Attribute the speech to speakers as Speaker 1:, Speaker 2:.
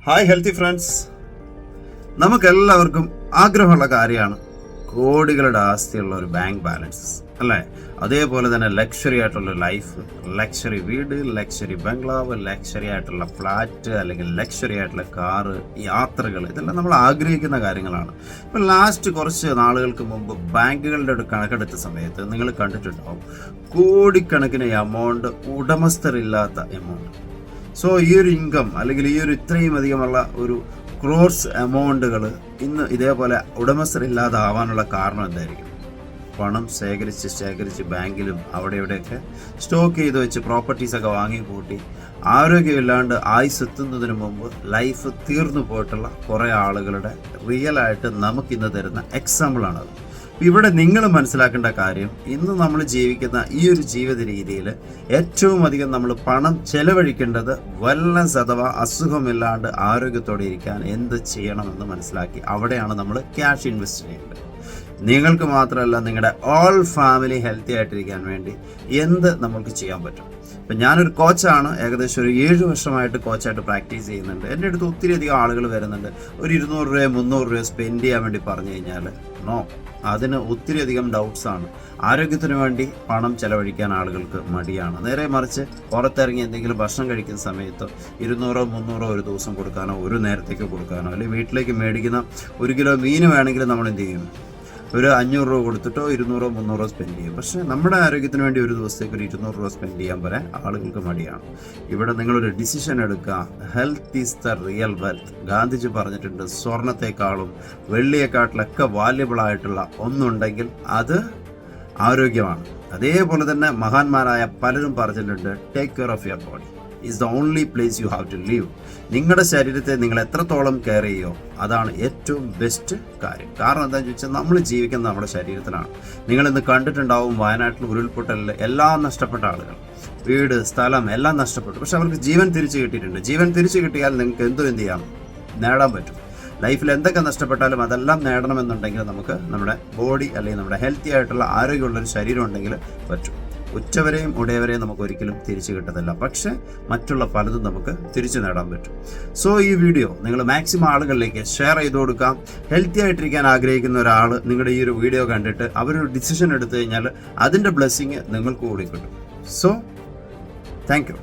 Speaker 1: Hi healthy friends, നമുക്കെല്ലാവർക്കും ആഗ്രഹമുള്ള കാര്യമാണ് കോടികളുടെ ആസ്തിയുള്ള ഒരു ബാങ്ക് ബാലൻസ് അല്ലേ. അതേപോലെ തന്നെ ലക്ഷറി ആയിട്ടുള്ള ലൈഫ്, ലക്ഷറി വീട്, ലക്ഷറി ബംഗ്ലാവ്, ലക്ഷറി ആയിട്ടുള്ള ഫ്ലാറ്റ് അല്ലെങ്കിൽ ലക്ഷറി ആയിട്ടുള്ള കാറ്, യാത്രകൾ, ഇതെല്ലാം നമ്മൾ ആഗ്രഹിക്കുന്ന കാര്യങ്ങളാണ്. ഇപ്പം ലാസ്റ്റ് കുറച്ച് നാളുകൾക്ക് മുമ്പ് ബാങ്കുകളുടെ ഒരു കണക്കെടുത്ത സമയത്ത് നിങ്ങൾ കണ്ടിട്ടുണ്ടാവും കോടിക്കണക്കിന് എമൗണ്ട് ഉടമസ്ഥരില്ലാത്ത എമൗണ്ട്. സോ ഈ ഒരു ഇൻകം അല്ലെങ്കിൽ ഈ ഒരു ഇത്രയും അധികമുള്ള ഒരു ക്രോർസ് എമൗണ്ടുകൾ ഇന്ന് ഇതേപോലെ ഉടമസ്ഥരില്ലാതാവാനുള്ള കാരണം എന്തായിരിക്കും? പണം ശേഖരിച്ച് ബാങ്കിലും അവിടെ ഇവിടെയൊക്കെ സ്റ്റോക്ക് ചെയ്ത് വെച്ച് പ്രോപ്പർട്ടീസൊക്കെ വാങ്ങിക്കൂട്ടി ആരോഗ്യമില്ലാണ്ട് ആയുസ് എത്തുന്നതിന് മുമ്പ് ലൈഫ് തീർന്നു പോയിട്ടുള്ള കുറേ ആളുകളുടെ റിയലായിട്ട് നമുക്കിന്ന് തരുന്ന എക്സാമ്പിളാണത്. ഇവിടെ നിങ്ങൾ മനസ്സിലാക്കേണ്ട കാര്യം, ഇന്ന് നമ്മൾ ജീവിക്കുന്ന ഈ ഒരു ജീവിത രീതിയിൽ ഏറ്റവും അധികം നമ്മൾ പണം ചെലവഴിക്കേണ്ടത് വെൽനസ് അഥവാ അസുഖമില്ലാണ്ട് ആരോഗ്യത്തോടെ ഇരിക്കാൻ എന്ത് ചെയ്യണമെന്ന് മനസ്സിലാക്കി അവിടെയാണ് നമ്മൾ ക്യാഷ് ഇൻവെസ്റ്റ് ചെയ്യേണ്ടത്. നിങ്ങൾക്ക് മാത്രമല്ല, നിങ്ങളുടെ ഓൾ ഫാമിലി ഹെൽത്തി ആയിട്ടിരിക്കാൻ വേണ്ടി എന്ത് നമുക്ക് ചെയ്യാൻ പറ്റും. ഇപ്പം ഞാനൊരു കോച്ചാണ്, ഏകദേശം ഒരു 7 വർഷമായിട്ട് കോച്ചായിട്ട് പ്രാക്ടീസ് ചെയ്യുന്നുണ്ട്. എൻ്റെ അടുത്ത് ഒത്തിരി അധികം ആളുകൾ വരുന്നുണ്ട്. ഒരു 200 രൂപ 300 രൂപ സ്പെൻഡ് ചെയ്യാൻ വേണ്ടി പറഞ്ഞു കഴിഞ്ഞാൽ നോ, അതിന് ഒത്തിരി അധികം ഡൗട്ട്സാണ്. ആരോഗ്യത്തിന് വേണ്ടി പണം ചെലവഴിക്കാൻ ആളുകൾക്ക് മടിയാണ്. നേരെ മറിച്ച് പുറത്തിറങ്ങി എന്തെങ്കിലും ഭക്ഷണം കഴിക്കുന്ന സമയത്ത് 200 300 ഒരു ദിവസം കൊടുക്കാനോ ഒരു നേരത്തേക്ക് കൊടുക്കാനോ, അല്ലെങ്കിൽ വീട്ടിലേക്ക് മേടിക്കുന്ന 1 കിലോ മീൻ വേണമെങ്കിൽ നമ്മൾ എന്ത് ചെയ്യും? ഒരു 500 രൂപ കൊടുത്തിട്ടോ 200 300 സ്പെൻഡ് ചെയ്യും. പക്ഷേ നമ്മുടെ ആരോഗ്യത്തിന് വേണ്ടി ഒരു ദിവസത്തേക്ക് ഒരു 200 രൂപ സ്പെൻഡ് ചെയ്യാൻ പറയാൻ ആളുകൾക്ക് മടിയാണ്. ഇവിടെ നിങ്ങളൊരു ഡിസിഷൻ എടുക്കുക. Health is the real wealth. Gandhiji പറഞ്ഞിട്ടുണ്ട്, സ്വർണത്തെക്കാളും വെള്ളിയെക്കാട്ടിലൊക്കെ വാല്യബിൾ ആയിട്ടുള്ള ഒന്നുണ്ടെങ്കിൽ അത് ആരോഗ്യമാണ്. അതേപോലെ തന്നെ മഹാന്മാരായ പലരും പറഞ്ഞിട്ടുണ്ട്, take care of your body is the only place you have to live. നിങ്ങളുടെ ശരീരത്തെ നിങ്ങൾ എത്രത്തോളം കെയർ ചെയ്യുമോ അതാണ് ഏറ്റവും ബെസ്റ്റ് കാര്യം. കാരണം എന്താണെന്ന് ചോദിച്ചാൽ, നമ്മൾ ജീവിക്കുന്നത് നമ്മുടെ ശരീരത്തിലാണ്. നിങ്ങളിന്ന് കണ്ടിട്ടുണ്ടാവും വയനാട്ടിൽ ഉരുൾപൊട്ടലിൽ എല്ലാം നഷ്ടപ്പെട്ട ആളുകൾ, വീട്, സ്ഥലം എല്ലാം നഷ്ടപ്പെട്ടു. പക്ഷെ അവർക്ക് ജീവൻ തിരിച്ചു കിട്ടിയിട്ടുണ്ട്. ജീവൻ തിരിച്ചു കിട്ടിയാൽ നിങ്ങൾക്ക് എന്ത് ചെയ്യാം? നേടാൻ പറ്റും. ലൈഫിൽ എന്തൊക്കെ നഷ്ടപ്പെട്ടാലും അതെല്ലാം നേടണമെന്നുണ്ടെങ്കിൽ നമുക്ക് നമ്മുടെ ബോഡി അല്ലെങ്കിൽ നമ്മുടെ ഹെൽത്തി ആയിട്ടുള്ള ആരോഗ്യമുള്ളൊരു ശരീരം ഉണ്ടെങ്കിൽ പറ്റും. ഉറ്റവരെയും ഉടയവരെയും നമുക്ക് ഒരിക്കലും തിരിച്ചു കിട്ടത്തില്ല, പക്ഷെ മറ്റുള്ള പലതും നമുക്ക് തിരിച്ചു നേടാൻ പറ്റും. സോ ഈ വീഡിയോ നിങ്ങൾ മാക്സിമം ആളുകളിലേക്ക് ഷെയർ ചെയ്ത് കൊടുക്കാം. ഹെൽത്തി ആയിട്ടിരിക്കാൻ ആഗ്രഹിക്കുന്ന ഒരാൾ നിങ്ങളുടെ ഈ ഒരു വീഡിയോ കണ്ടിട്ട് അവരൊരു ഡിസിഷൻ എടുത്തു കഴിഞ്ഞാൽ അതിൻ്റെ ബ്ലെസ്സിങ് നിങ്ങൾക്ക് കൂടി കിട്ടും. So thank you.